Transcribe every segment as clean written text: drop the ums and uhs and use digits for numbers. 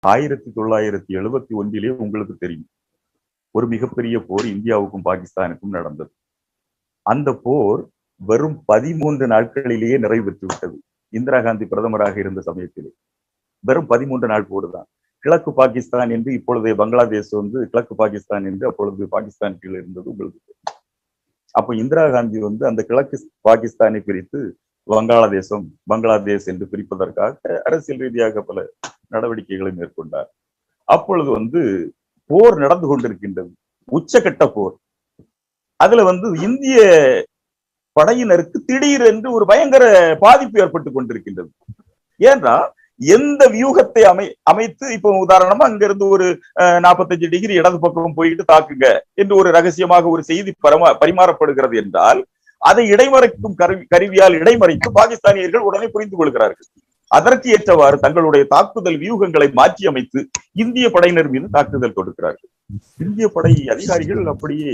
1971 உங்களுக்கு தெரியும், ஒரு மிகப்பெரிய போர் இந்தியாவுக்கும் பாகிஸ்தானுக்கும் நடந்தது. அந்த போர் வெறும் 13 நாட்களிலேயே நிறைவேற்றி விட்டது. இந்திரா காந்தி பிரதமராக இருந்த சமயத்திலே வெறும் 13 நாள் போர் தான். கிழக்கு பாகிஸ்தான் என்று இப்பொழுதைய பங்களாதேஷ் கிழக்கு பாகிஸ்தான் என்று அப்பொழுது பாகிஸ்தான் கீழே இருந்தது உங்களுக்கு. அப்ப இந்திரா காந்தி அந்த கிழக்கு பாகிஸ்தானை பிரித்து பங்களாதேஷ் என்று பிரிப்பதற்காக அரசியல் ரீதியாக பல நடவடிக்கைகளை மேற்கொண்டார். அப்பொழுது போர் நடந்து கொண்டிருக்கின்றது, உச்சகட்ட போர். அதுல இந்திய படையினருக்கு திடீரென்று ஒரு பயங்கர பாதிப்பு ஏற்பட்டுக் கொண்டிருக்கின்றது. ஏன்னா எந்த வியூகத்தை அமைத்து, இப்ப உதாரணமா அங்க இருந்து ஒரு 45 டிகிரி இடது பக்கம் போயிட்டு தாக்குங்க என்று ஒரு ரகசியமாக ஒரு செய்தி பரிமாறப்படுகிறது என்றால், அதை இடைமறைக்கும் கருவியால் இடைமறைத்து பாகிஸ்தானியர்கள் உடனே புரிந்து கொள்கிறார்கள். அதற்கு ஏற்றவாறு தங்களுடைய தாக்குதல் வியூகங்களை மாற்றி அமைத்து இந்திய படையினர் மீது தாக்குதல் தொடுக்கிறார்கள். இந்திய படை அதிகாரிகள் அப்படியே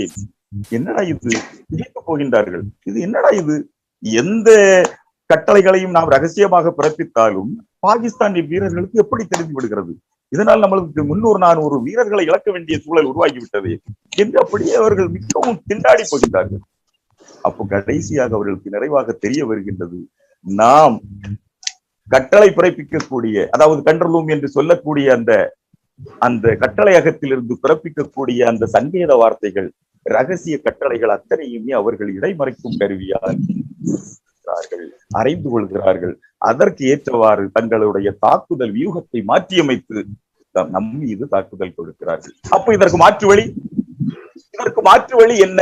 என்னடா இது திகைத்து போகின்றார்கள். இது என்னடா இது, எந்த கட்டளைகளையும் நாம் ரகசியமாக பிறப்பித்தாலும் பாகிஸ்தானிய வீரர்களுக்கு எப்படி தெரிந்து விடுகிறது? இதனால் நம்மளுக்கு 300-400 வீரர்களை இழக்க வேண்டிய சூழல் உருவாகிவிட்டது என்று அப்படியே அவர்கள் மிகவும் திண்டாடி போகின்றார்கள். அப்போ கடைசியாக அவர்களுக்கு நிறைவாக தெரிய வருகின்றது, நாம் கட்டளை பிறப்பிக்கக்கூடிய, அதாவது கண்ட்ரோல் ரூம் என்று சொல்லக்கூடிய அந்த கட்டளையகத்திலிருந்து பிறப்பிக்கக்கூடிய அந்த சங்கேத வார்த்தைகள், ரகசிய கட்டளைகள் அத்தனையுமே அவர்கள் இடைமறைக்கும் கருவியால் அறிந்து கொள்கிறார்கள். அதற்கு ஏற்றவாறு தங்களுடைய தாக்குதல் வியூகத்தை மாற்றியமைத்து நம் மீது தாக்குதல் கொடுக்கிறார்கள். அப்ப இதற்கு மாற்று வழி என்ன?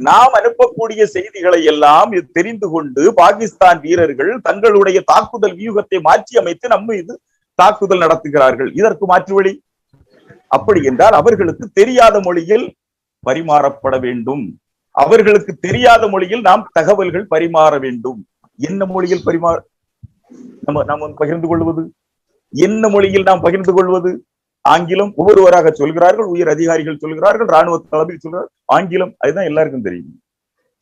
நாம் அனுப்பக்கூடிய செய்திகளை எல்லாம் தெரிந்து கொண்டு பாகிஸ்தான் வீரர்கள் தங்களுடைய தாக்குதல் வியூகத்தை மாற்றி அமைத்து நம்ம மீது தாக்குதல் நடத்துகிறார்கள். இதற்கு மாற்று வழி அப்படி என்றால் அவர்களுக்கு தெரியாத மொழியில் பரிமாறப்பட வேண்டும். அவர்களுக்கு தெரியாத மொழியில் நாம் தகவல்கள் பரிமாற வேண்டும். என்ன மொழியில் நாம் பகிர்ந்து கொள்வது? என்ன மொழியில் நாம் பகிர்ந்து கொள்வது? ஆங்கிலம் ஒவ்வொருவராக சொல்கிறார்கள், உயர் அதிகாரிகள் சொல்கிறார்கள், ராணுவ தளபதி சொல்கிறார். ஆங்கிலம் அதுதான் எல்லாருக்கும் தெரியும்.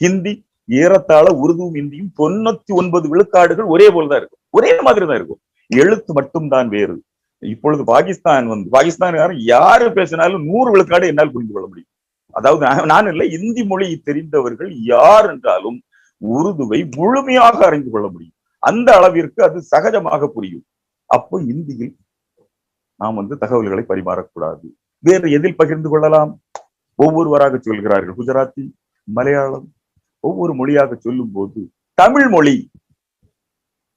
ஹிந்தி ஏறத்தாழ உருதுவும் இந்தியும் 99 விழுக்காடுகள் ஒரே போலதான் இருக்கும், ஒரே மாதிரி தான் இருக்கும். எழுத்து மட்டும் தான் வேறு. இப்பொழுது பாகிஸ்தான் யாரு பேசினாலும் 100 விழுக்காடு என்னால் புரிந்து கொள்ள முடியும். அதாவது நான் இல்லை, இந்தி மொழி தெரிந்தவர்கள் யார் என்றாலும் உருதுவை முழுமையாக அறிந்து கொள்ள முடியும். அந்த அளவிற்கு அது சகஜமாக புரியும். அப்போ இந்தியில் நாம் தகவல்களை பரிமாறக்கூடாது. வேறு எதில் பகிர்ந்து கொள்ளலாம்? ஒவ்வொருவராக சொல்கிறார்கள். குஜராத்தி, மலையாளம், ஒவ்வொரு மொழியாக சொல்லும் போது தமிழ் மொழி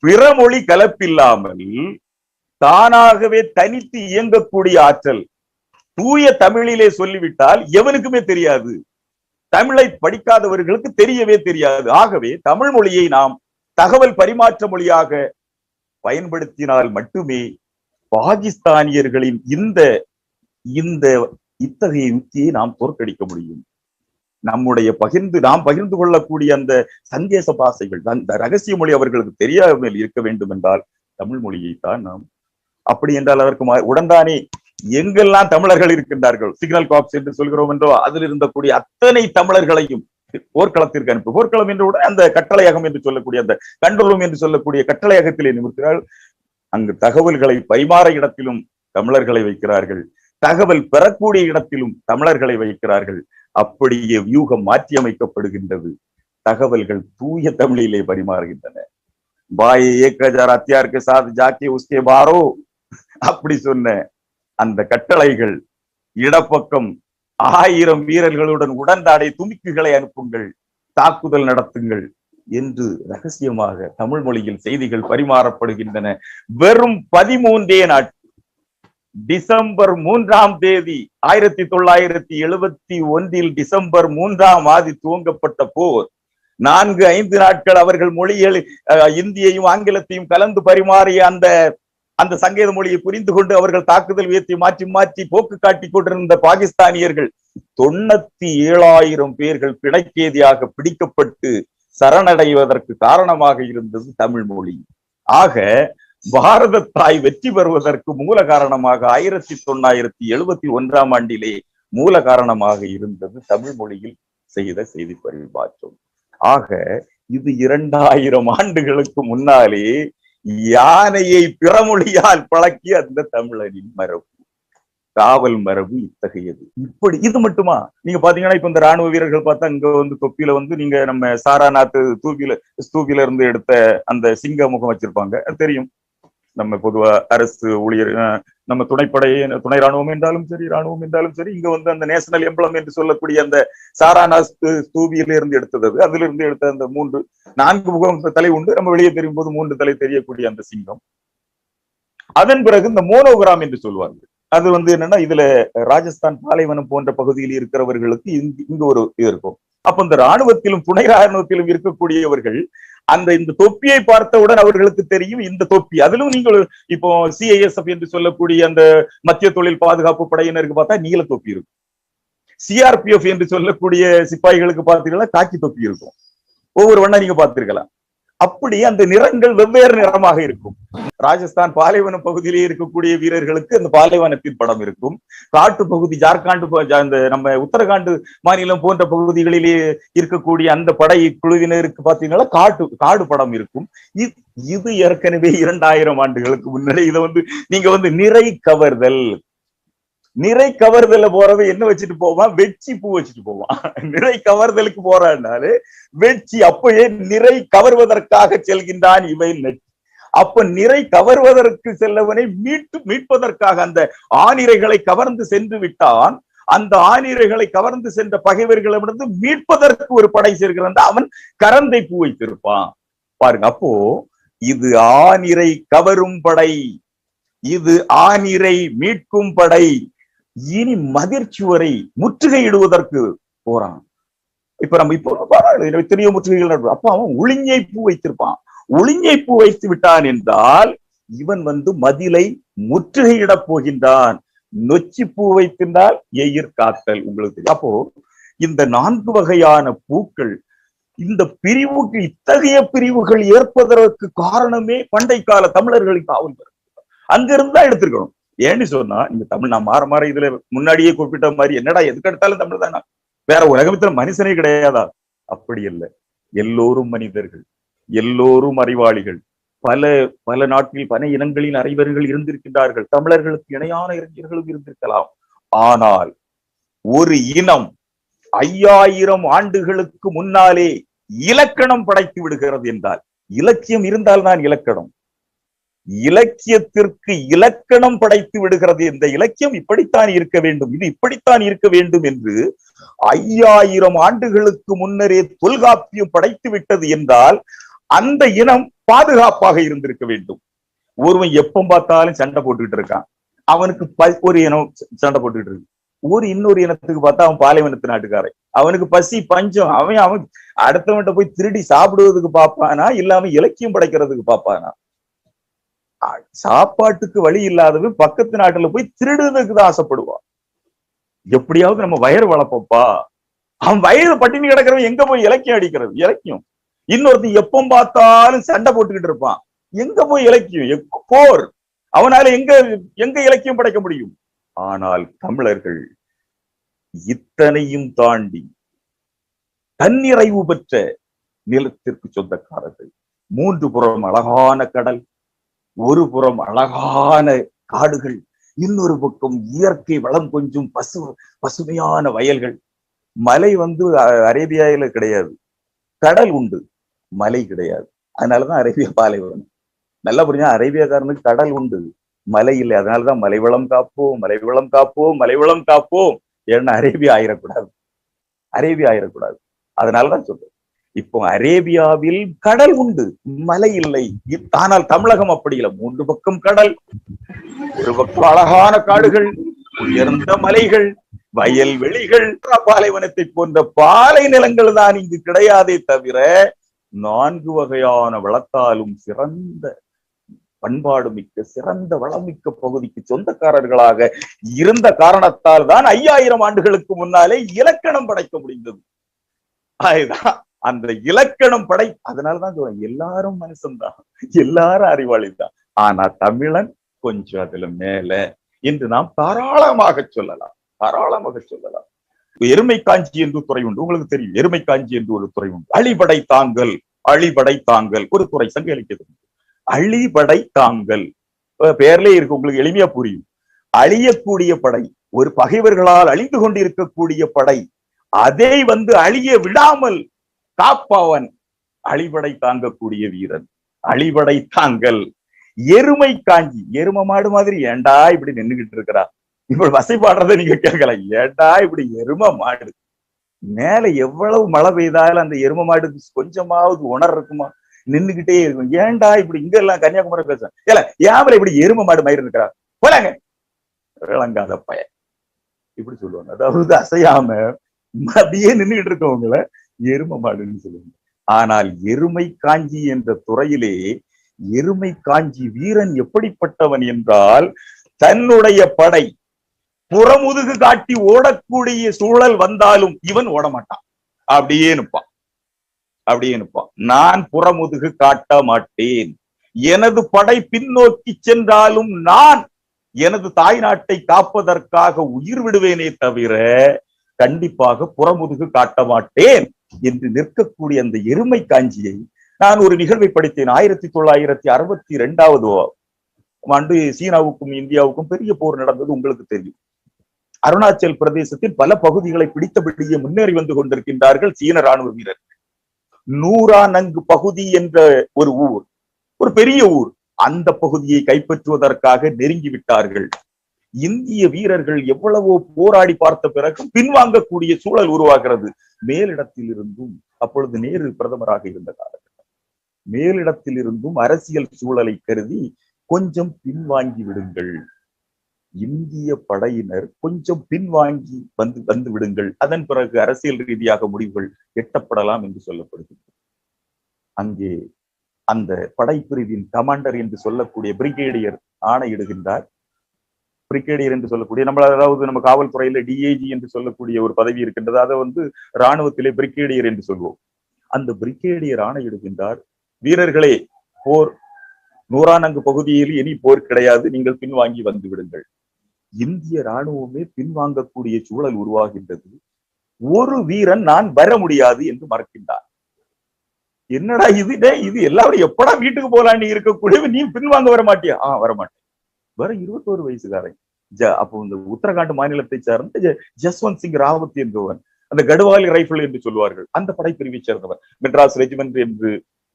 பிற மொழி கலப்பில்லாமல் தானாகவே தனித்து இயங்கக்கூடிய ஆற்றல். தூய தமிழிலே சொல்லிவிட்டால் எவனுக்குமே தெரியாது, தமிழை படிக்காதவர்களுக்கு தெரியவே தெரியாது. ஆகவே தமிழ் மொழியை நாம் தகவல் பரிமாற்ற மொழியாக பயன்படுத்தினால் மட்டுமே பாகிஸ்தானியர்களின் இத்தகைய யுக்தியை நாம் தோற்கடிக்க முடியும். நாம் பகிர்ந்து கொள்ளக்கூடிய அந்த சந்தேச பாசைகள், அந்த ரகசிய மொழி அவர்களுக்கு தெரியாமல் இருக்க வேண்டும் என்றால் தமிழ் மொழியைத்தான் நாம். அப்படி என்றால் அதற்கு உடன்தானே எங்கெல்லாம் தமிழர்கள் இருக்கின்றார்கள், சிக்னல் காப்ஸ் என்று சொல்கிறோம் என்றோ, அதில் இருந்தக்கூடிய அத்தனை தமிழர்களையும் போர்க்களத்திற்கு அனுப்பி, போர்க்களம் என்றவுடன் அந்த கட்டளையகம் என்று சொல்லக்கூடிய அந்த கண்ட்ரோல் ரூம் என்று சொல்லக்கூடிய கட்டளையகத்திலே நிமிர்கிறார்கள். அங்கு தகவல்களை பரிமாற இடத்திலும் தமிழர்களை வைக்கிறார்கள், தகவல் பெறக்கூடிய இடத்திலும் தமிழர்களை வைக்கிறார்கள். அப்படியே வியூகம் மாற்றி அமைக்கப்படுகின்றது. தகவல்கள் தூய தமிழிலே பரிமாறுகின்றன. பாய் ஏக் ஹஜார் ஹத்தியார் கே சாத் ஜாக்கே உஸ்கே பாரோ அப்படி சொன்ன அந்த கட்டளைகள், இடப்பக்கம் 1000 வீரர்களுடன் உடன்தாடை துமிக்குகளை அனுப்புங்கள், தாக்குதல் நடத்துங்கள் என்று ரகசியமாக தமிழ் மொழியில் செய்திகள் பரிமாறப்படுகின்றன. வெறும் 13 நாட்கள், டிசம்பர் 3ஆம் தேதி 1971 டிசம்பர் 3ஆம் ஆதி துவங்கப்பட்ட போர் 4-5 நாட்கள் அவர்கள் மொழிகள் இந்தியையும் ஆங்கிலத்தையும் கலந்து பரிமாறிய அந்த சங்கேத மொழியை புரிந்து கொண்டு அவர்கள் தாக்குதல் வியத்தை மாற்றி மாற்றி போக்கு காட்டி கொண்டிருந்த பாகிஸ்தானியர்கள் 97,000 பேர்கள் பிணைக்கேதியாக பிடிக்கப்பட்டு சரணடைவதற்கு காரணமாக இருந்தது தமிழ் மொழி. ஆக பாரத தாய் வெற்றி பெறுவதற்கு மூல காரணமாக 1971ஆம் ஆண்டிலே மூல காரணமாக இருந்தது தமிழ் மொழியில் செய்த செய்தி பரிமாற்றம். ஆக இது 2000 ஆண்டுகளுக்கு முன்னாலே யானையை பிறமொழியால் பழக்கிய அந்த தமிழனின் மரபு, காவல் மரபு இத்தகையது. இப்படி இது மட்டுமா? நீங்க பாத்தீங்கன்னா இப்ப இந்த ராணுவ வீரர்கள் பார்த்தா இங்க வந்து தொப்பியில வந்து நீங்க நம்ம சாராநாத் ஸ்தூபில இருந்து எடுத்த அந்த சிங்க முகம் வச்சிருப்பாங்க, தெரியும். நம்ம பொதுவா அரசு ஊழியர், நம்ம துணை ராணுவம் என்றாலும் சரி, ராணுவம் என்றாலும் சரி, இங்க வந்து அந்த நேஷனல் எம்பளம் என்று சொல்லக்கூடிய அந்த சாராநாத் ஸ்தூபியில இருந்து எடுத்தது, அதுல இருந்து எடுத்த அந்த 4 முகம் தலை உண்டு, நம்ம வெளியே தெரியும் போது 3 தலை தெரியக்கூடிய அந்த சிங்கம். அதன் பிறகு இந்த மோனோகிராம் என்று சொல்லுவாங்க. அது வந்து என்னன்னா, இதுல ராஜஸ்தான் பாலைவனம் போன்ற பகுதியில் இருக்கிறவர்களுக்கு இங்க ஒரு இது இருக்கும். அப்ப இந்த ராணுவத்திலும் துணை ராணுவத்திலும் இருக்கக்கூடியவர்கள் இந்த தொப்பியை பார்த்தவுடன் அவர்களுக்கு தெரியும் இந்த தொப்பி. அதிலும் நீங்கள் இப்போ CISF என்று சொல்லக்கூடிய அந்த மத்திய தொழில் பாதுகாப்பு படையினருக்கு பார்த்தா நீல தொப்பி இருக்கும். CRPF என்று சொல்லக்கூடிய சிப்பாய்களுக்கு பார்த்தீங்கன்னா காக்கி தொப்பி இருக்கும். ஒவ்வொரு வண்ணம் நீங்க பார்த்திருக்கலாம். அப்படி அந்த நிறங்கள் வெவ்வேறு நிறமாக இருக்கும். ராஜஸ்தான் பாலைவன பகுதியிலே இருக்கக்கூடிய வீரர்களுக்கு அந்த பாலைவனத்தின் படம் இருக்கும். காட்டு பகுதி, ஜார்க்கண்ட், நம்ம உத்தரகாண்ட் மாநிலம் போன்ற பகுதிகளிலே இருக்கக்கூடிய அந்த படை குழுவினருக்கு பாத்தீங்கன்னா காடு படம் இருக்கும். இது ஏற்கனவே 2000 ஆண்டுகளுக்கு முன்னாடி. இதை வந்து நீங்க வந்து நிறை கவர்தல போறவன் என்ன வச்சுட்டு போவான்? வெச்சி பூ வச்சுட்டு போவான். நிறை கவர்தலுக்கு போறான்னாலே வெச்சி, அப்பயே நிறை கவர்வதற்காக செல்கின்றான் இவன். அப்ப நிறை கவர்வதற்கு செல்லவனை மீட்பதற்காக அந்த ஆணிரைகளை கவர்ந்து சென்று விட்டான். அந்த ஆணிரைகளை கவர்ந்து சென்ற பகைவர்களிடமிருந்து மீட்பதற்கு ஒரு படை சேர்கிறான், அவன் கரந்தை பூ வைத்திருப்பான். பாருங்க, அப்போ இது ஆணிரை கவரும் படை, இது ஆணிரை மீட்கும் படை. இனி மதிர்ச்சுவரை முற்றுகையிடுவதற்கு போறான். இப்ப நம்ம எத்தனையோ முற்றுகைகள். அப்ப அவன் உளிஞ்சை பூ வைத்திருப்பான். உளிஞ்சை பூ வைத்து விட்டான் என்றால் இவன் வந்து மதிலை முற்றுகையிட போகின்றான். நொச்சி பூ வைத்திருந்தால் எயிர் காத்தல். உங்களுக்கு தெரியும். அப்போ இந்த 4 வகையான பூக்கள், இந்த பிரிவுக்கு, இத்தகைய பிரிவுகள் ஏற்பதற்கு காரணமே பண்டை கால தமிழர்களின் காவல். அங்கிருந்து தான் எடுத்திருக்கணும். ஏன்னு சொன்னா, இந்த தமிழ் நான் மாற இதுல முன்னாடியே குறிப்பிட்ட மாதிரி, என்னடா எதுக்கு எடுத்தாலும் தமிழ் தானா, வேற உலகத்துல மனுஷனே கிடையாதா? அப்படி இல்லை. எல்லோரும் மனிதர்கள், எல்லோரும் அறிவாளிகள். பல நாட்டில் பல இனங்களின் அறிவர்கள் இருந்திருக்கின்றார்கள். தமிழர்களுக்கு இணையான இளைஞர்களும் இருந்திருக்கலாம். ஆனால் ஒரு இனம் 5000 ஆண்டுகளுக்கு முன்னாலே இலக்கணம் படைத்து விடுகிறது என்றால், இலக்கியம் இருந்தால் தான் இலக்கணம். இலக்கியத்திற்கு இலக்கணம் படைத்து விடுகிறது. இந்த இலக்கியம் இப்படித்தான் இருக்க வேண்டும், இது இப்படித்தான் இருக்க வேண்டும் என்று 5000 ஆண்டுகளுக்கு முன்னரே தொல்காப்பியம் படைத்து விட்டது என்றால் அந்த இனம் பாதுகாப்பாக இருந்திருக்க வேண்டும். ஒருவன் எப்ப பார்த்தாலும் சண்டை போட்டுக்கிட்டு இருக்கான், அவனுக்கு ஒரு இனம் சண்டை போட்டுக்கிட்டு இருக்கு. இன்னொரு இனத்துக்கு பார்த்தா அவன் பாலைவனத்து நாட்டுக்காரன், அவனுக்கு பசி பஞ்சம், அவன் அடுத்தவன்கிட்ட போய் திருடி சாப்பிடுவதுக்கு பார்ப்பானா, இல்லாம இலக்கியம் படைக்கிறதுக்கு பார்ப்பானா? சாப்பாட்டுக்கு வழி இல்லாதவன் பக்கத்து நாட்டுல போய் திருடுறதுக்கு தான் ஆசைப்படுவான். எப்படியாவது நம்ம வயிறு வளர்ப்போம்ப்பா. அவன் வயிறு பட்டினி கிடக்கிறவன் எங்க போய் இலக்கியம் அடிக்கிறது? இலக்கியம். இன்னொருத்தன் எப்ப பார்த்தாலும் சண்டை போட்டுக்கிட்டு இருப்பான், எங்க போய் இலக்கியம்? போர். அவனால எங்க இலக்கியம் படைக்க முடியும்? ஆனால் தமிழர்கள் இத்தனையும் தாண்டி தன்னிறைவு பெற்ற நிலத்திற்கு சொந்தக்காரர்கள். 3 புறம் அழகான கடல், ஒரு புறம் அழகான காடுகள், இன்னொரு பக்கம் இயற்கை வளம் கொஞ்சம் பசுமையான வயல்கள். மலை வந்து அரேபியாவில கிடையாது, கடல் உண்டு, மலை கிடையாது. அதனாலதான் அரேபியா பாலைவனம். நல்லா புரிஞ்சா, அரேபியாக்காரனுக்கு கடல் உண்டு, மலை இல்லை. அதனாலதான் மலைவளம் காப்போம், மலைவளம் காப்போம், மலைவளம் காப்போம். ஏன்னா அரேபியா ஆயிரக்கூடாது. அதனாலதான் சொல்றேன். இப்போ அரேபியாவில் கடல் உண்டு, மலை இல்லை. ஆனால் தமிழகம் அப்படி இல்லை. 3 பக்கம் கடல், ஒரு பக்கம் அழகான காடுகள், உயர்ந்த மலைகள், வயல்வெளிகள். பாலைவனத்தை போன்ற பாலை நிலங்கள் தான் இங்கு கிடையாதே தவிர 4 வகையான வளத்தாலும் சிறந்த பண்பாடு மிக்க, சிறந்த வளமிக்க பகுதிக்கு சொந்தக்காரர்களாக இருந்த காரணத்தால் தான் 5000 ஆண்டுகளுக்கு முன்னாலே இலக்கணம் படைக்க முடிந்தது. அதுதான் அந்த இலக்கணம் அதனாலதான் சொல்றேன், எல்லாரும் மனுஷன்தான், எல்லாரும் அறிவாளி தான். ஆனா தமிழன் கொஞ்சம் அதுல மேல என்று நாம் தாராளமாக சொல்லலாம். எருமை காஞ்சி என்று துறை உண்டு, உங்களுக்கு தெரியும். எருமை காஞ்சி என்று ஒரு துறை உண்டு. அழிபடை தாங்கல் ஒரு துறை, சங்க இலக்கியத்தில். அழிபடை தாங்கல். பேர்லயே இருக்கு, உங்களுக்கு எளிமையா புரியும். அழியக்கூடிய படை, ஒரு பகைவர்களால் அழிந்து கொண்டிருக்கக்கூடிய படை, அதை அழிய விடாமல் காப்பவன் அழிபடை தாங்கக்கூடிய வீரன். அழிபடை தாங்கல். எருமை காஞ்சி, எரும மாடு மாதிரி ஏண்டா இப்படி நின்றுகிட்டு இருக்கிறா, இப்ப வசை பாடுறத நீங்க கேட்கலாம். ஏண்டா இப்படி எரும மாடு, மேல எவ்வளவு மழை பெய்தாலும் அந்த எரும மாடு கொஞ்சமாவது உணர் இருக்குமா, நின்றுகிட்டே இருக்கும். ஏண்டா இப்படி இங்க எல்லாம் கன்னியாகுமரி பேச ஏல ஏன் இப்படி எரும மாடு மயிர் இருக்கிறா, போலாங்க விளங்காத பையன் இப்படி சொல்லுவாங்க. அதாவது அசையாம அப்படியே நின்றுகிட்டு இருக்கவங்கள எரும மாடுன்னு சொல்லுவாங்க. ஆனால் எருமை காஞ்சி என்ற துறையிலே எருமை காஞ்சி வீரன் எப்படிப்பட்டவன் என்றால், தன்னுடைய படை புறமுதுகு காட்டி ஓடக்கூடிய சூழல் வந்தாலும் இவன் ஓடமாட்டான், அப்படியே நிற்பான். நான் புறமுதுகு காட்ட மாட்டேன், எனது படை பின்னோக்கி சென்றாலும் நான் எனது தாய் நாட்டை காப்பதற்காக உயிர் விடுவேனே தவிர கண்டிப்பாக புறமுதுகு காட்ட மாட்டேன் என்று நிற்கக்கூடிய அந்த எருமை காஞ்சியை நான் ஒரு நிகழ்வை படித்தேன். 1962 ஆண்டு சீனாவுக்கும் இந்தியாவுக்கும் பெரிய போர் நடந்தது, உங்களுக்கு தெரியும். அருணாச்சல் பிரதேசத்தில் பல பகுதிகளை பிடித்தபடியே முன்னேறி வந்து கொண்டிருக்கின்றார்கள் சீன ராணுவ வீரர்கள். நூரானங்கு பகுதி என்ற ஒரு ஊர், ஒரு பெரிய ஊர், அந்த பகுதியை கைப்பற்றுவதற்காக நெருங்கி விட்டார்கள். இந்திய வீரர்கள் எவ்வளவோ போராடி பார்த்த பிறகு பின்வாங்கக்கூடிய சூழல் உருவாகிறது. மேலிடத்தில் இருந்தும், அப்பொழுது நேரு பிரதமராக இருந்த காலகட்டம், மேலிடத்தில் இருந்தும் அரசியல் சூழலை கருதி கொஞ்சம் பின்வாங்கி விடுங்கள், இந்திய படையினர் கொஞ்சம் பின்வாங்கி வந்து விடுங்கள், அதன் பிறகு அரசியல் ரீதியாக முடிவுகள் எட்டப்படலாம் என்று சொல்லப்படுகிறது. அங்கே அந்த படைப்பிரிவின் கமாண்டர் என்று சொல்லக்கூடிய பிரிகேடியர் ஆணையிடுகின்றார். பிரிகேடியர் என்று சொல்லக்கூடிய அதாவது நம்ம காவல்துறையில டிஐஜி என்று சொல்லக்கூடிய ஒரு பதவி இருக்கின்றது, அதை ராணுவத்திலே பிரிகேடியர் என்று சொல்வோம். அந்த பிரிகேடியர் ஆணையிடுகின்றார், வீரர்களே, போர் நூறானங்கு பகுதியில் இனி போர் கிடையாது, நீங்கள் பின்வாங்கி வந்து விடுங்கள். இந்திய ராணுவமே பின்வாங்கக்கூடிய சூழல் உருவாகின்றது. ஒரு வீரன் நான் வர முடியாது என்று மறுக்கின்றார். என்னடா இது எல்லாரும் எப்படா வீட்டுக்கு போலான்னு இருக்கக்கூடிய நீ பின்வாங்க வர மாட்டியா? வரமாட்டேன். வர 21 வயசுக்காரன். அப்போ இந்த உத்தரகாண்ட் மாநிலத்தை சார்ந்த ஜஸ்வந்த் சிங் ராவத் என்பவன், அந்த கடுவாலி ரைபிள் என்று சொல்வார்கள், அந்த படைப்பிரிவை சேர்ந்தவர். மெட்ராஸ் ரெஜிமெண்ட் என்று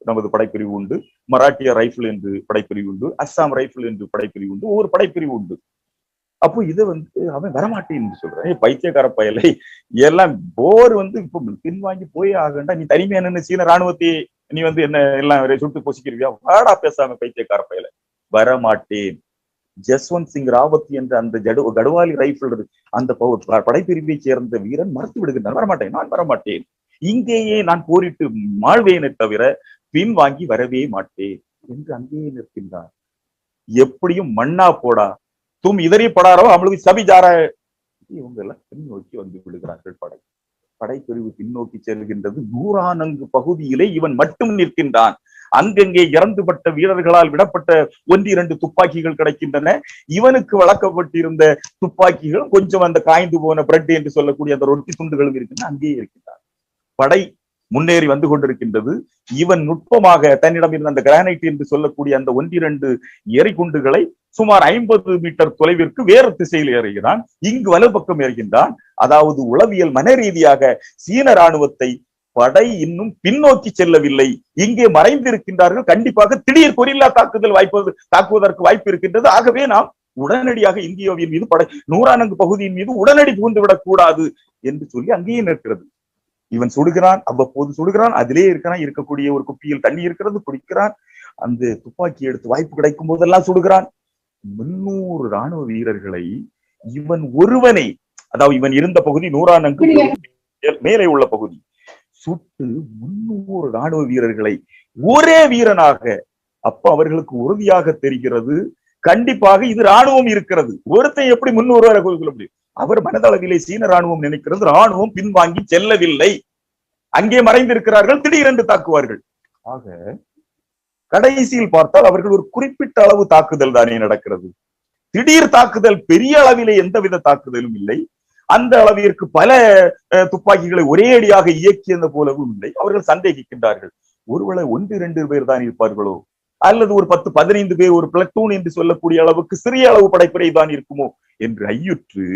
நமது படைப்பிரிவு உண்டு, மராட்டிய ரைபிள் என்று படைப்பிரிவு உண்டு, அஸ்ஸாம் ரைபிள் என்று படைப்பிரிவு உண்டு, ஒவ்வொரு படைப்பிரிவு உண்டு. அப்போ இதை அவன் வரமாட்டேன் என்று சொல்றேன். பைத்தியக்கார பயலை, எல்லாம் போர் இப்ப பின்வாங்கி போயே ஆகண்டா, நீ தனிமையா நின்று சீன ராணுவத்தை நீ என்ன எல்லாம் சுட்டு பொசிக்கிறியா, வாடா பேசாம பைத்தியக்கார பயலை, வரமாட்டேன். ஜஸ்வந்த் சிங் ராவத் என்ற அந்த கடுவாலி ரைபிள் அந்த படைப்பிரிவை சேர்ந்த வீரன் மறுத்து விடுகின்றான், வரமாட்டேன், நான் வரமாட்டேன், இங்கேயே நான் போரிட்டு மாழ்வேனை தவிர பின்வாங்கி வரவே மாட்டேன் என்று அங்கேயே நிற்கின்றார். எப்படியும் மண்ணா போடா, தும் இதறி படாரோ அவளுக்கு சபி ஜார, இவங்க எல்லாம் பின்னோக்கி வந்து விடுகிறார்கள். படைப்பிரிவு பின்னோக்கி செல்கின்றது. நூறானங்கு பகுதியிலே இவன் மட்டும் நிற்கின்றான். அங்கங்கே இறந்துபட்ட வீரர்களால் விடப்பட்ட 1-2 துப்பாக்கிகள் கிடைக்கின்றன. இவனுக்கு வழங்கப்பட்டிருந்த துப்பாக்கிகள் கொஞ்சம் அந்த காய்ந்து போன பிரெட் என்று சொல்லக்கூடிய அந்த ரொட்டி துண்டுகளும் இருக்கின்றன, அங்கேயே இருக்கின்றான். படை முன்னேறி வந்து கொண்டிருக்கின்றது. இவன் நுட்பமாக தன்னிடம் இருந்த அந்த கிரானைட் என்று சொல்லக்கூடிய அந்த 1-2 எரிகுண்டுகளை சுமார் 50 மீட்டர் தொலைவிற்கு வேறு திசையில் ஏறுகிறான். இங்கு வலப்பக்கம் ஏறுகின்றான். அதாவது உளவியல் மன ரீதியாக சீன ராணுவத்தை படை இன்னும் பின்னோக்கி செல்லவில்லை, இங்கே மறைந்திருக்கின்றார்கள், கண்டிப்பாக திடீர் கொரில்லா தாக்குவதற்கு வாய்ப்பு இருக்கின்றது. ஆகவே நாம் உடனடியாக இந்தியாவின் மீது நூறானங்கு பகுதியின் மீது உடனடி புகுந்து விடக் கூடாது என்று சொல்லி அங்கேயே நிற்கிறது. இவன் சுடுகிறான், அவ்வப்போது சுடுகிறான், அதிலே இருக்கிறான், இருக்கக்கூடிய ஒரு குப்பியில் தண்ணி இருக்கிறது, குடிக்கிறான். அந்த துப்பாக்கி எடுத்து வாய்ப்பு கிடைக்கும் போதெல்லாம் சுடுகிறான். 300 ராணுவ வீரர்களை இவன் ஒருவனை, அதாவது இவன் இருந்த பகுதி நூறானங்கு மேலே உள்ள பகுதி, சுட்டு 300 ராணுவ வீரர்களை ஒரே வீரனாக, அப்ப அவர்களுக்கு உறுதியாக தெரிகிறது கண்டிப்பாக இது ராணுவம் இருக்கிறது. ஒருத்தன் எப்படி 300 வரை சொல்ல முடியும்? அவர் மனதளவிலே சீன ராணுவம் நினைக்கிறது ராணுவம் பின்வாங்கி செல்லவில்லை, அங்கே மறைந்திருக்கிறார்கள், திடீரென்று தாக்குவார்கள். ஆக கடைசியில் பார்த்தால் அவர்கள் ஒரு குறிப்பிட்ட அளவு தாக்குதல் தானே நடக்கிறது. திடீர் தாக்குதல், பெரிய அளவிலே எந்தவித தாக்குதலும் இல்லை. அந்த அளவிற்கு பல துப்பாக்கிகளை ஒரே அடியாக இயக்கியது போலவும் இல்லை. அவர்கள் சந்தேகிக்கின்றார்கள், ஒருவேளை 1-2 பேர் தான் இருப்பார்களோ, அல்லது ஒரு 10-15 பேர் ஒரு பிளட்டூன் என்று சொல்லக்கூடிய அளவுக்கு சிறிய அளவு படைப்பினை தான் இருக்குமோ என்று ஐயுற்று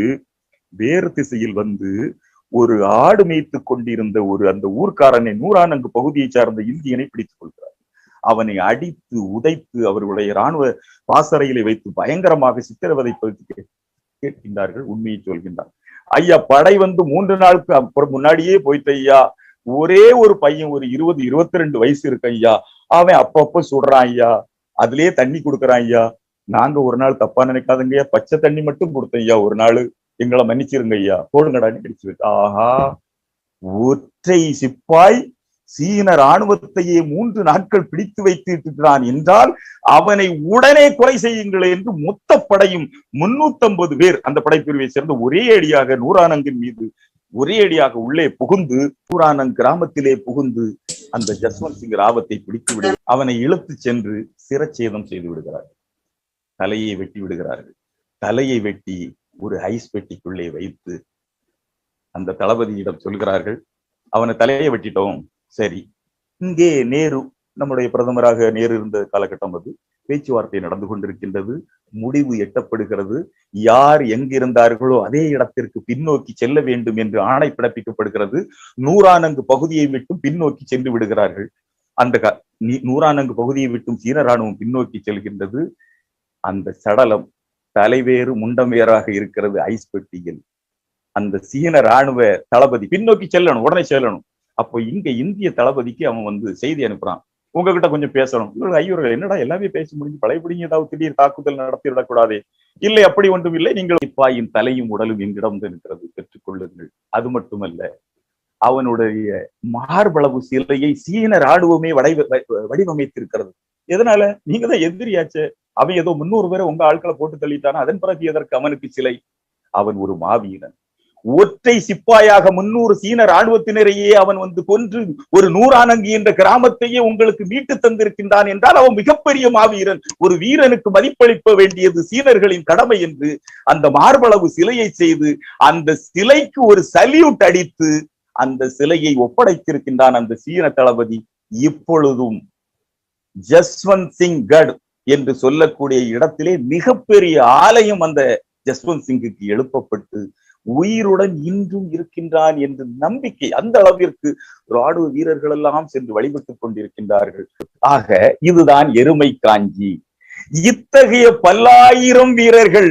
வேறு திசையில் வந்து ஒரு ஆடு மேய்த்து கொண்டிருந்த அந்த ஊர்க்காரனை நூறானங்கு பகுதியை சார்ந்த இந்தியனை பிடித்துக் கொள்கிறார். அவனை அடித்து உதைத்து அவர்களுடைய இராணுவ பாசறையிலே வைத்து பயங்கரமாக சித்திரவதை கேட்கின்றார்கள். உண்மையை சொல்கின்றார். ஐயா, படை வந்து 3 நாளுக்கு அப்புறம் முன்னாடியே போயிட்டு ஐயா, ஒரே ஒரு பையன் ஒரு 20-22 வயசு இருக்கு ஐயா, அவன் அப்பப்ப சுடுறான் ஐயா, அதுலயே தண்ணி கொடுக்குறான் ஐயா, நாங்க ஒரு நாள் தப்பா நினைக்காதுங்க ஐயா, பச்சை தண்ணி மட்டும் கொடுத்தோம் ஐயா, ஒரு நாள் எங்களை மன்னிச்சிருங்க ஐயா, போடுங்கடான்னு கிடைச்சு. ஆஹா, ஒற்றை சிப்பாய் சீன ராணுவத்தையே 3 நாட்கள் பிடித்து வைத்திருக்கிறான் என்றால் அவனை உடனே கொலை செய்யுங்கள் என்று மொத்த படையும் 350 பேர் அந்த படைப்பிரிவை சேர்ந்து ஒரே அடியாக நூறானங்கின் மீது ஒரே அடியாக உள்ளே புகுந்து நூறானங் கிராமத்திலே புகுந்து அந்த ஜஸ்வந்த் சிங் ராவத்தை பிடித்து விடு, அவனை இழுத்து சென்று சிரச்சேதம் செய்து விடுகிறார்கள். தலையை வெட்டி விடுகிறார்கள். தலையை வெட்டி ஒரு ஐஸ் பெட்டிக்குள்ளே வைத்து அந்த தளபதியிடம் சொல்கிறார்கள், அவனை தலையை வெட்டிட்டோம், சரி, இங்கே நேரு, நம்முடைய பிரதமராக நேரு இருந்த காலகட்டம், அது பேச்சுவார்த்தை நடந்து கொண்டிருக்கின்றது, முடிவு எட்டப்படுகிறது, யார் எங்கிருந்தார்களோ அதே இடத்திற்கு பின்னோக்கி செல்ல வேண்டும் என்று ஆணை பிறப்பிக்கப்படுகிறது. நூறானங்கு பகுதியை விட்டும் பின்னோக்கி சென்று விடுகிறார்கள். அந்த நூறானங்கு பகுதியை விட்டும் சீன ராணுவம் பின்னோக்கி செல்கின்றது. அந்த சடலம் தலைவேறு முண்டம் வேறாக இருக்கிறது ஐஸ் பெட்டியில். அந்த சீன ராணுவ தளபதி பின்னோக்கி செல்லணும், உடனே செல்லணும். அப்போ இங்க இந்திய தளபதிக்கு அவன் வந்து செய்தி அனுப்புறான், உங்ககிட்ட கொஞ்சம் பேசணும். ஐயர்கள் என்னடா எல்லாமே பேசி முடிஞ்சு பழையபடிங்க, ஏதாவது திடீர் தாக்குதல் நடத்திவிடக்கூடாதே. இல்லை, அப்படி ஒன்றும் இல்லை, நீங்கள் சிப்பாயின் தலையும் உடலும் எங்கிடம் இருக்கிறது, பெற்றுக்கொள்ளுங்கள். அது மட்டுமல்ல, அவனுடைய மார்பளவு சிலையை சீன ராணுவமே வடிவமைத்திருக்கிறது. எதனால? நீங்க தான் எதிரியாச்சு. அவன் ஏதோ 300 பேரை உங்க ஆட்களை போட்டு தள்ளிட்டானா, அதன் பிறகு எதற்கு அவனுக்கு சிலை? அவன் ஒரு மாவீரன். ஒற்றை சிப்பாயாக 300 சீன ராணுவத்தினரையே அவன் வந்து கொன்று ஒரு நூறானங்கி என்ற கிராமத்தையே உங்களுக்கு மீட்டு தந்திருக்கின்றான் என்றால் அவன் மிகப்பெரிய மாவீரன். ஒரு வீரனுக்கு மதிப்பளிக்க வேண்டியது சீனர்களின் கடமை என்று அந்த மார்பளவு சிலையை செய்து அந்த சிலைக்கு ஒரு சல்யூட் அடித்து அந்த சிலையை ஒப்படைத்திருக்கின்றான் அந்த சீன தளபதி. இப்பொழுதும் ஜஸ்வந்த் சிங் கட் என்று சொல்லக்கூடிய இடத்திலே மிகப்பெரிய ஆலயம் அந்த ஜஸ்வந்த் சிங்குக்கு எழுப்பப்பட்டு உயிருடன் இன்றும் இருக்கின்றான் என்று நம்பிக்கை. அந்த அளவிற்கு ராணுவ வீரர்கள் எல்லாம் சென்று வழிபட்டுக் கொண்டிருக்கின்றார்கள். ஆக இதுதான் எருமை காஞ்சி. இத்தகைய பல்லாயிரம் வீரர்கள்,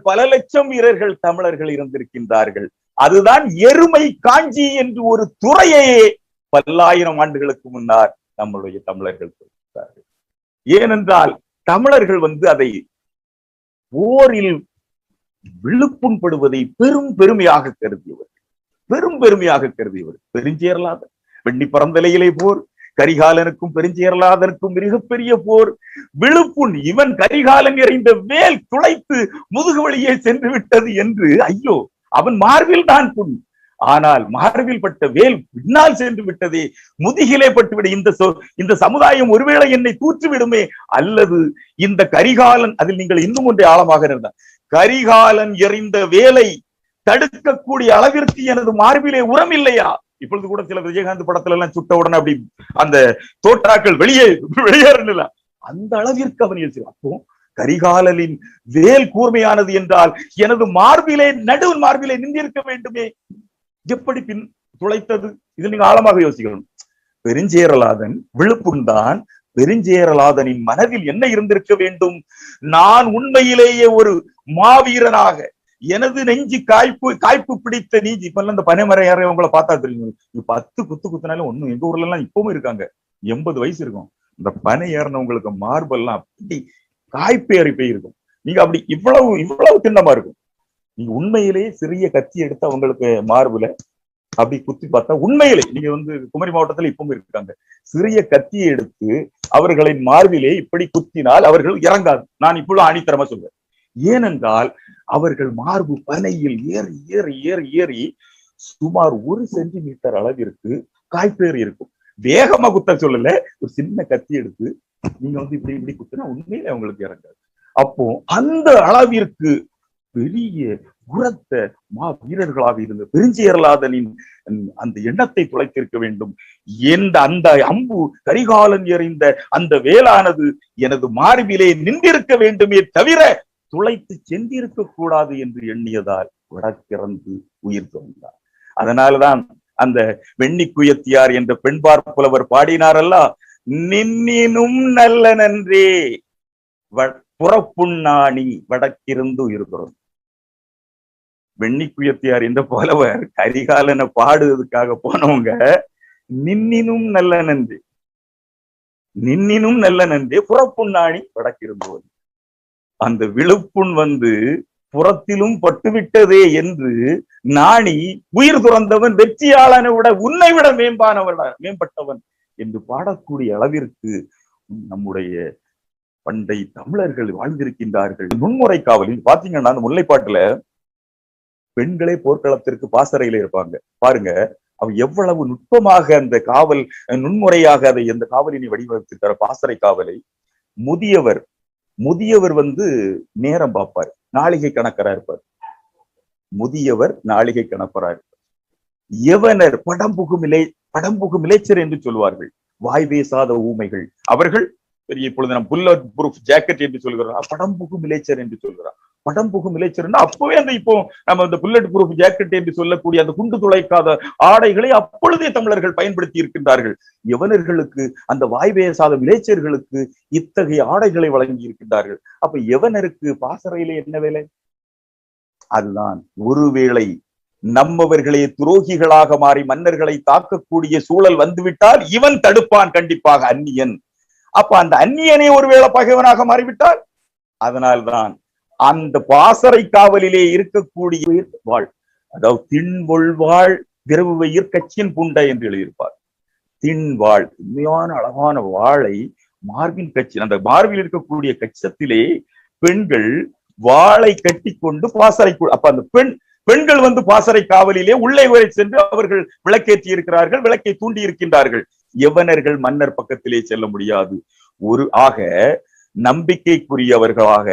பல லட்சம் வீரர்கள் தமிழர்கள் இருந்திருக்கின்றார்கள். அதுதான் எருமை காஞ்சி என்று ஒரு துறையையே 1000 ஆண்டுகளுக்கு முன்னால் நம்மளுடைய தமிழர்கள் கொடுத்தார்கள். ஏனென்றால் தமிழர்கள் வந்து அதை போரில் விழுப்புண்படுவதை பெருமையாக கருதியவர். பெருஞ்சேரலாதன் வெண்ணி பரந்தலையிலே போர், கரிகாலனுக்கும் பெருஞ்சேரலாதனுக்கும் மிகப்பெரிய போர். விழுப்புண், இவன் கரிகாலன் எறிந்த வேல் துளைத்து முதுகு வழியே சென்று விட்டது என்று ஐயோ, அவன் மார்பில் தான் புண், ஆனால் மார்பில் பட்ட வேல் பின்னால் சென்று விட்டதே, முதுகிலே பட்டுவிட இந்த சமுதாயம் ஒருவேளை என்னை தூற்றுவிடுமே, அல்லது இந்த கரிகாலன், அதில் நீங்கள் இன்னும் ஒன்றை ஆழமாக இருந்தார், கரிகாலன் எறிந்த வேலை தடுக்கக்கூடிய அளவிற்கு எனது மார்பிலே உரம் இல்லையா? இப்பொழுது கூட சில விஜயகாந்த் படத்துல எல்லாம் சுட்ட உடனே அப்படி அந்த தோட்டாக்கள் வெளியேறல, அந்த அளவிற்கு அவன் எழுதி. அப்போ கரிகாலனின் வேல் கூர்மையானது என்றால் எனது மார்பிலே, நடுவன் மார்பிலே நின்றிருக்க வேண்டுமே, எப்படி பின் துளைத்தது? இதில் நீங்க ஆழமாக யோசிக்கணும். பெருஞ்சேரலாதன் விழுப்புண்தான். பெருஞ்சேரலாதனின் மனதில் என்ன இருந்திருக்க வேண்டும்? நான் உண்மையிலேயே ஒரு மாவீரனாக, எனது நெஞ்சு காய்ப்பு பிடித்த நீஞ்சி. இப்ப அந்த பனைமரம் யாரையும் உங்களை பார்த்தா தெரியும், 10 குத்துனாலும் ஒண்ணும், எங்க ஊர்ல எல்லாம் இப்பவும் இருக்காங்க, 80 வயசு இருக்கும், இந்த பனை ஏறினவங்களுக்கு மார்பெல்லாம் அப்படி காய்ப்பேறி போயிருக்கும். நீங்க அப்படி இவ்வளவு திண்ணமா இருக்கும். நீங்க உண்மையிலேயே சிறிய கத்தி எடுத்து அவங்களுக்கு மார்புல அப்படி குத்தி பார்த்தா, உண்மையிலே நீங்க வந்து குமரி மாவட்டத்துல இப்பவும் இருக்காங்க, சிறிய கத்தியை எடுத்து அவர்களின் மார்பிலே இப்படி குத்தினால் அவர்கள் இறங்காது. நான் இப்பொழுது ஆணித்தரமா சொல்றேன். ஏனென்றால் அவர்கள் மார்பு பனையில் ஏறி ஏறி ஏறி ஏறி சுமார் 1 சென்டிமீட்டர் அளவிற்கு காய்ப்பேறு இருக்கும். வேகமா குத்த சொல்லல, ஒரு சின்ன கத்தி எடுத்து நீங்க வந்து இப்படி இப்படி குத்தினா உண்மையிலே அவங்களுக்கு இறங்காது. அப்போ அந்த அளவிற்கு பெரிய உரத்த மா வீரர்களாக இருந்த பெருஞ்சேரலாதனின் அந்த எண்ணத்தை துளைத்திருக்க வேண்டும். அந்த அம்பு கரிகாலன் எறிந்த அந்த வேலானது எனது மார்பிலே நின்றிருக்க வேண்டுமே தவிர துளைத்து சென்றிருக்க கூடாது என்று எண்ணியதால் வடக்கிறந்து உயிர் துறந்தார். அதனால்தான் அந்த வெண்ணிக்குயத்தியார் என்ற பெண்பார் புலவர் பாடினாரல்ல, நின்னினும் நல்ல நன்றே புறப்புண்ணாணி வடக்கிருந்து இருக்கிறோம். வெண்ணிக்குயத்தியார் என்ற புலவர் கரிகாலனை பாடுவதற்காக போனவங்க நின்னினும் நல்ல நன்றி, நின்னினும் நல்ல நன்றே புறப்புண்ணாணி வடக்கிருந்து. அந்த விழுப்புண் புறத்திலும் பட்டுவிட்டதே என்று நாணி உயிர் துறந்தவன் வெற்றியாளனை விட உன்னை விட மேம்பட்டவன் என்று பாடக்கூடிய அளவிற்கு நம்முடைய பண்டை தமிழர்கள் வாழ்ந்திருக்கின்றார்கள். நுண்முறை காவலில் பாத்தீங்கன்னா அந்த முல்லைப்பாட்டுல பெண்களே போர்க்களத்திற்கு பாசறையில இருப்பாங்க பாருங்க. அவ எவ்வளவு நுட்பமாக அந்த காவல் நுண்முறையாக அதை அந்த காவலினை வடிவமைத்திருக்கிற பாசறை காவலை. முதியவர் நேரம் பார்ப்பார், நாளிகை கணக்கரா இருப்பார். முதியவர் நாளிகை கணக்கரா இருப்பார். யவனர் படம்புகும் இளைச்சர் என்று சொல்வார்கள். வாய் பேசாத ஊமைகள் அவர்கள். இப்பொழுது நம்ம புல்லட் ப்ரூஃப் ஜாக்கெட் என்று சொல்கிறோம், படம்புகும் இளைச்சர் என்று சொல்கிறார். படம்புகும் இளைச்சர் அப்பவே இப்போ நம்ம இந்த புல்லட் ப்ரூஃப் ஜாக்கெட் என்று சொல்லக்கூடிய அந்த குண்டு துளைக்காத ஆடைகளை அப்பொழுதே தமிழர்கள் பயன்படுத்தி இருக்கின்றார்கள். யவனர்களுக்கு, அந்த வாய் பேசாத இளைச்சர்களுக்கு இத்தகைய ஆடைகளை வழங்கி இருக்கின்றார்கள். அப்ப யவனருக்கு பாசறையிலே என்ன வேலை? அதுதான், ஒருவேளை நம்மவர்களே துரோகிகளாக மாறி மன்னர்களை தாக்கக்கூடிய சூழல் வந்துவிட்டால் இவன் தடுப்பான் கண்டிப்பாக, அந்நியன். அப்ப அந்த அந்நியனே ஒருவேளை பகைவனாக மாறிவிட்டால், அதனால்தான் அந்த பாசறை காவலிலே இருக்கக்கூடிய வாழ், அதாவது திண்வொள்வாள் விரவுவயிர் கச்சின் புண்டை என்று எழுதியிருப்பார். திண்வாள், உண்மையான அழகான வாளை மார்பின் கச்சி, அந்த மார்பில் இருக்கக்கூடிய கச்சத்திலே பெண்கள் வாளை கட்டி கொண்டு பாசறை, அப்ப அந்த பெண்கள் பாசறை காவலிலே உள்ளே வரை சென்று அவர்கள் விளக்கேற்றி இருக்கிறார்கள், விளக்கை தூண்டி இருக்கின்றார்கள். யவனர்கள் மன்னர் பக்கத்திலே செல்ல முடியாது. ஆக நம்பிக்கைக்குரியவர்களாக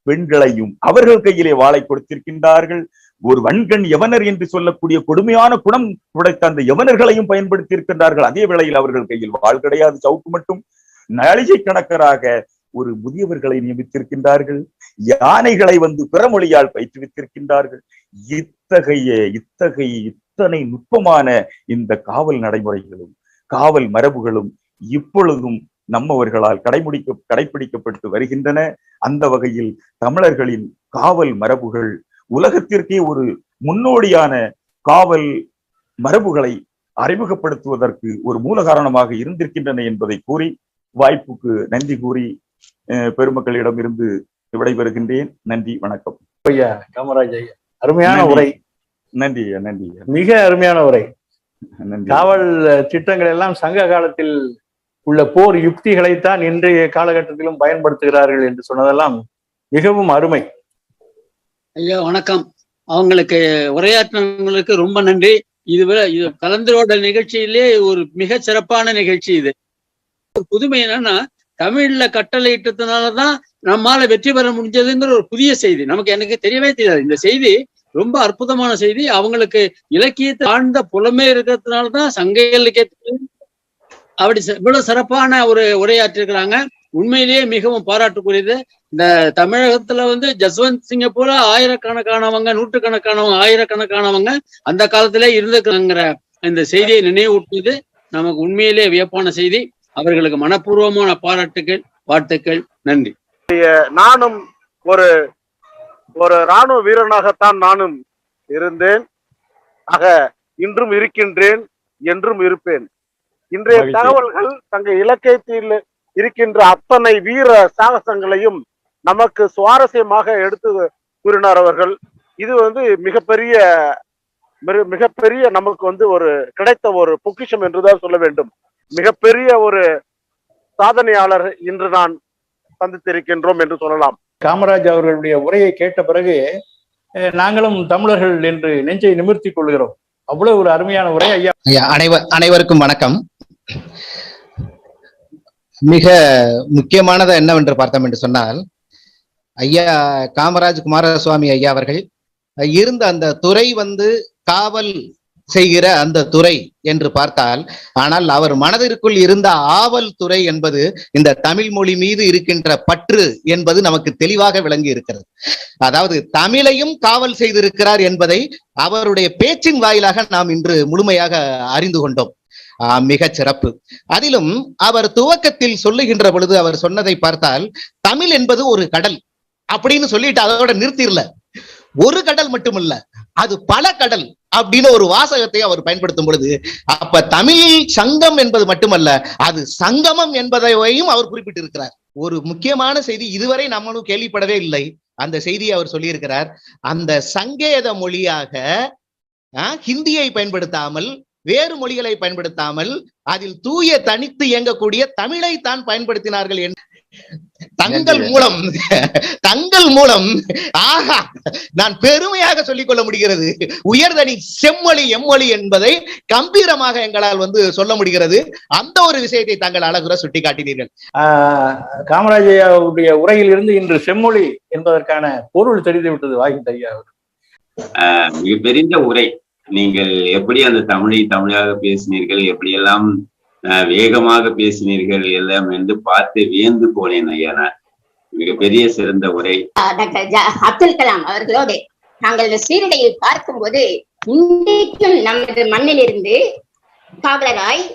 பெண்களையும் அவர்கள் கையிலே வாளை கொடுத்திருக்கின்றார்கள். ஒரு வன்கண் யவனர் என்று சொல்லக்கூடிய கொடுமையான குணம் உடைத்த அந்த யவனர்களையும் பயன்படுத்தி இருக்கின்றார்கள். அதே வேளையில் அவர்கள் கையில் வாள் கிடையாது, சவுக்கு மட்டும். நாளிகை கணக்கராக ஒரு முதியவர்களை நியமித்திருக்கின்றார்கள். யானைகளை பிறமொழியால் பயிற்றுவித்திருக்கின்றார்கள். இத்தனை நுட்பமான இந்த காவல் நடைமுறைகளும் காவல் மரபுகளும் இப்பொழுதும் நம்மவர்களால் கடைபிடிக்கப்பட்டு வருகின்றன. அந்த வகையில் தமிழர்களின் காவல் மரபுகள் உலகத்திற்கே ஒரு முன்னோடியான காவல் மரபுகளை அறிமுகப்படுத்துவதற்கு ஒரு மூல காரணமாக இருந்திருக்கின்றன என்பதை கூறி, வாய்ப்புக்கு நன்றி கூறி பெருமக்களிடம் இருந்து விடைபெறுகின்றேன். நன்றி, வணக்கம். ஐயா காமராஜ் ஐயா, அருமையான உரை. நன்றி நன்றி, மிக அருமையான உரை. காவல் திட்டங்கள் எல்லாம் சங்க காலத்தில் உள்ள போர் யுக்திகளைத்தான் இன்றைய காலகட்டத்திலும் பயன்படுத்துகிறார்கள் என்று சொன்னதெல்லாம் மிகவும் அருமை. ஐயா வணக்கம். அவங்களுக்கு உரையாற்றினவங்களுக்கு ரொம்ப நன்றி. இது கலந்துரோட நிகழ்ச்சியிலே ஒரு மிக சிறப்பான நிகழ்ச்சி. இது ஒரு புதுமை என்னன்னா, தமிழ்ல கட்டளை இட்டதுனாலதான் நம்மால வெற்றி பெற முடிஞ்சதுங்கிற ஒரு புதிய செய்தி எனக்கு தெரியவே தெரியாது. இந்த செய்தி ரொம்ப அற்புதமான செய்தி. அவங்களுக்கு இலக்கியத்தை ஆழ்ந்த புலமே இருக்கிறதுனாலதான் சங்க இலக்கியத்துக்கு அப்படி இவ்வளவு சிறப்பான ஒரு உரையாற்றிருக்கிறாங்க. உண்மையிலேயே மிகவும் பாராட்டுக்குரியது. இந்த தமிழகத்துல ஜஸ்வந்த் சிங்கை போல ஆயிரக்கணக்கானவங்க, நூற்றுக்கணக்கானவங்க, ஆயிரக்கணக்கானவங்க அந்த காலத்திலே இருந்திருக்கிறாங்கிற இந்த செய்தியை நினைவூட்டுவது நமக்கு உண்மையிலே வியப்பான செய்தி. அவர்களுக்கு மனப்பூர்வமான பாராட்டுகள், வாழ்த்துக்கள், நன்றி. நானும் ஒரு இராணுவ வீரனாகத்தான் நானும் இருந்தேன். ஆக இன்றும் இருக்கின்றேன், என்றும் இருப்பேன். இன்றைய தகவல்கள் தங்க இலக்கியத்தில் இருக்கின்ற அத்தனை வீர சாகசங்களையும் நமக்கு சுவாரஸ்யமாக எடுத்து கூறினார் அவர்கள். இது மிகப்பெரிய நமக்கு ஒரு கிடைத்த ஒரு பொக்கிஷம் என்றுதான் சொல்ல வேண்டும். மிகப்பெரிய ஒரு சாதனையாளர் இன்று நான் சந்தித்திருக்கின்றோம் என்று சொல்லலாம். காமராஜ் அவர்களுடைய உரையை கேட்ட பிறகு நாங்களும் தமிழர்கள் என்று நெஞ்சை நிமிர்த்தி கொள்கிறோம். அவ்வளவு ஒரு அருமையான உரை. ஐயா அனைவருக்கும் வணக்கம். மிக முக்கியமானது என்னவென்று பார்த்தோம் என்று சொன்னால், ஐயா காமராஜ் குமாரசுவாமி ஐயா அவர்கள் இருந்த அந்த துறை காவல் செய்கிற அந்த துறை என்று பார்த்தால், ஆனால் அவர் மனதிற்குள் இருந்த ஆவல் துறை என்பது இந்த தமிழ் மொழி மீது இருக்கின்ற பற்று என்பது நமக்கு தெளிவாக விளங்கி இருக்கிறது. அதாவது தமிழையும் காவல் செய்திருக்கிறார் என்பதை அவருடைய பேச்சின் வாயிலாக நாம் இன்று முழுமையாக அறிந்து கொண்டோம். மிக சிறப்பு. அதிலும் அவர் துவக்கத்தில் சொல்லுகின்ற பொழுது அவர் சொன்னதை பார்த்தால், தமிழ் என்பது ஒரு கடல் அப்படின்னு சொல்லிட்டு அதோட நிறுத்திடல. ஒரு கடல் மட்டுமல்ல, அது பல கடல் அப்படின்னு ஒரு வாசகத்தை அவர் பயன்படுத்தும் பொழுது, அப்ப தமிழ் சங்கம் என்பது மட்டுமல்ல, அது சங்கமம் என்பதையும் அவர் குறிப்பிட்டிருக்கிறார். ஒரு முக்கியமான செய்தி இதுவரை நம்மளும் கேள்விப்படவே இல்லை. அந்த செய்தியை அவர் சொல்லியிருக்கிறார். அந்த சங்கேத மொழியாக ஹிந்தியை பயன்படுத்தாமல், வேறு மொழிகளை பயன்படுத்தாமல், அதில் தூய தனித்து இயங்கக்கூடிய தமிழை தான் பயன்படுத்தினார்கள். தங்கள் மூலம் ஆகா, நான் பெருமையாக சொல்லிக் கொள்ள முடிகிறது. உயர்தனி செம்மொழி எம்மொழி என்பதை கம்பீரமாக எங்களால் சொல்ல முடிகிறது. அந்த ஒரு விஷயத்தை தாங்கள் அழகுற சுட்டி காட்டினீர்கள். காமராஜருடைய உரையில் இருந்து இன்று செம்மொழி என்பதற்கான பொருள் தெரிந்து விட்டது வாகித் ஐயா. மிக பெரிய உரை. நீங்கள் எப்படி அந்த தமிழாக பேசினீர்கள், எப்படியெல்லாம் வேகமாக பேசினீர்கள் எல்லாம் என்று பார்த்து வியந்து போனேன் ஐயா. நான் மிகப்பெரிய சிறந்த உரை. டாக்டர் அப்துல் கலாம் அவர்களோடு நாங்கள் சீரடியில் பார்க்கும்போது, இன்றைக்கும் நமது மண்ணில் இருந்து காவலராய்,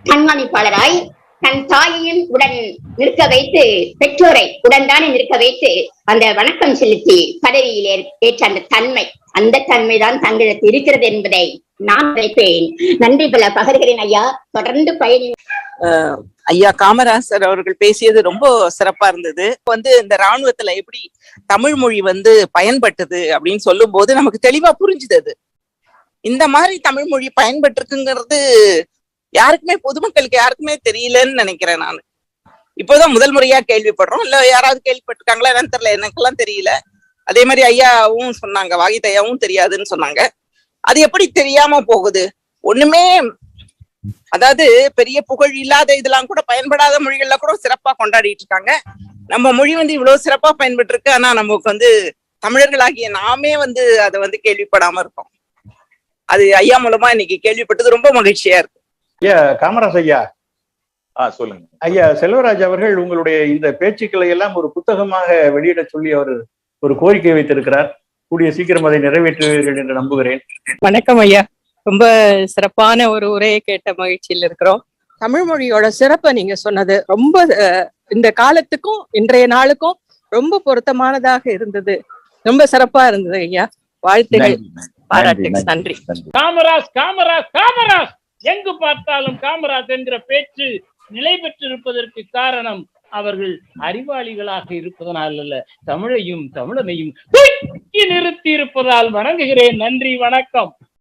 கண்காணிப்பாளராய், தன் தாயையும் உடன் நிற்க வைத்து, பெற்றோரை உடன்தானே நிற்க வைத்து அந்த வணக்கம் செலுத்தி பதவியில் ஏற்ற அந்த தன்மைதான் தங்களுக்கு இருக்கிறது என்பதை நான் நினைப்பேன். நன்றி பல பகர்கிறேன் ஐயா. தொடர்ந்து பயணி. ஐயா காமராசர் அவர்கள் பேசியது ரொம்ப சிறப்பா இருந்தது. இந்த ராணுவத்துல எப்படி தமிழ் மொழி பயன்பட்டது அப்படின்னு சொல்லும் போது நமக்கு தெளிவா புரிஞ்சுது. இந்த மாதிரி தமிழ் மொழி பயன்பட்டிருக்குங்கிறது யாருக்குமே, பொதுமக்களுக்கு யாருக்குமே தெரியலன்னு நினைக்கிறேன். நான் இப்போதான் முதல் முறையா கேள்விப்படுறோம். இல்ல யாராவது கேள்விப்பட்டிருக்காங்களா என்னன்னு தெரியல, எனக்கெல்லாம் தெரியல. அதே மாதிரி ஐயாவும் சொன்னாங்க, வாகித் ஐயாவும் தெரியாதுன்னு சொன்னாங்க. அது எப்படி தெரியாம போகுது? ஒண்ணுமே, அதாவது பெரிய புகழ் இல்லாத இதெல்லாம் கூட பயன்படாத மொழிகள்ல கூட சிறப்பா கொண்டாடிட்டு இருக்காங்க. நம்ம மொழி இவ்வளவு சிறப்பா பயன்பட்டு இருக்கு. ஆனா நமக்கு தமிழர்களாகிய நாமே அதை கேள்விப்படாம இருக்கோம். அது ஐயா மூலமா இன்னைக்கு கேள்விப்பட்டது ரொம்ப மகிழ்ச்சியா இருக்கு. ஐயா காமராஜ் ஐயா, சொல்லுங்க ஐயா. செல்வராஜ் அவர்கள் உங்களுடைய இந்த பேச்சுக்களை எல்லாம் ஒரு புத்தகமாக வெளியிட சொல்லி அவர் ஒரு கோரிக்கை வைத்திருக்கிறார். கூடிய சீக்கிரம் அதை நிறைவேற்றுவீர்கள் என்று நம்புகிறேன். வணக்கம் ஐயா. ரொம்ப சிறப்பான ஒரு உரையை கேட்ட மகிழ்ச்சியில் இருக்கிறோம். தமிழ் மொழியோட சிறப்பை நீங்க சொன்னது ரொம்ப இந்த காலத்துக்கும் இன்றைய நாளுக்கும் ரொம்ப பொருத்தமானதாக இருந்தது. ரொம்ப சிறப்பா இருந்தது ஐயா. வாழ்த்துகள், பாராட்டுகள். நன்றி. காமராஜ் காமராஜ் காமராஜ், எங்கு பார்த்தாலும் காமராஜ் என்கிற பேச்சு நிலை பெற்றிருப்பதற்கு காரணம் அவர்கள் அறிவாளிகளாக இருப்பதனால் அல்ல, தமிழையும் தமிழனையும் நிறுத்தி இருப்பதால் வணங்குகிறேன். நன்றி, வணக்கம்.